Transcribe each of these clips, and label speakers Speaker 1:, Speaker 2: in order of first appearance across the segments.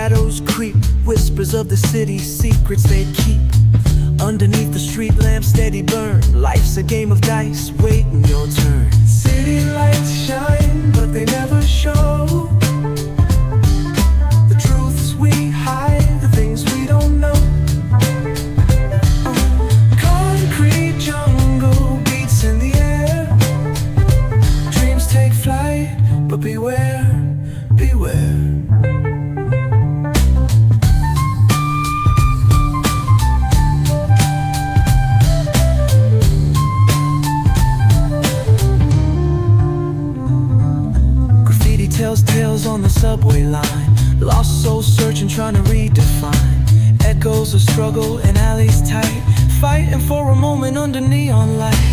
Speaker 1: shadows creep, whispers of the city's secrets they keep. Underneath the street lamp steady burn, life's a game of dice, waiting your turn. City lights shine, but they never show the truths we hide, the things we don't know. Concrete jungle beats in the air, dreams take flight, but beware, beware. Tells tales on the subway line, lost souls searching, trying to redefine. Echoes of struggle in alleys tight, fighting for a moment under neon light.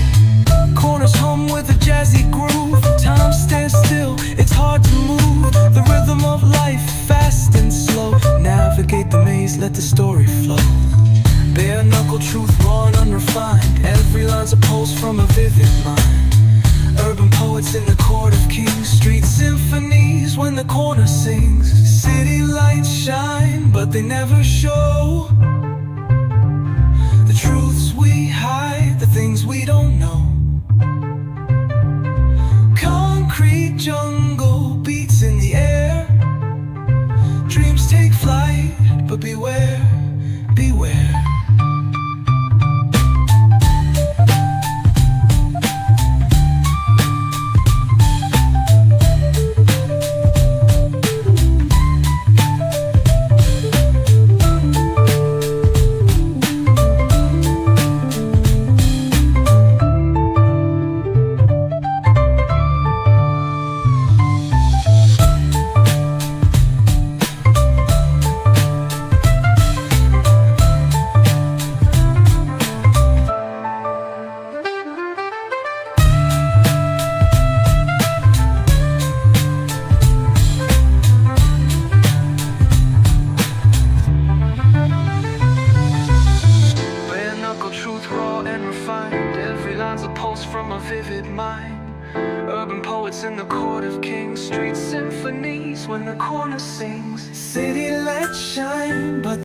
Speaker 1: Corners hum with a jazzy groove, time stands still, it's hard to move. The rhythm of life, fast and slow. Navigate the maze, let the story flow. Bare knuckle truth, raw and unrefined. Every line's a pulse from a vivid mind. Urban poets in the court of kings, street symphonies when the corner sings. City lights shine, but they never show the truths we hide, the things we don't know. Concrete jungle beats in the air, dreams take flight, but beware, beware. Every line's a pulse from a vivid mind. Urban poets in the court of kings, street symphonies when the corner sings. City lights shine, but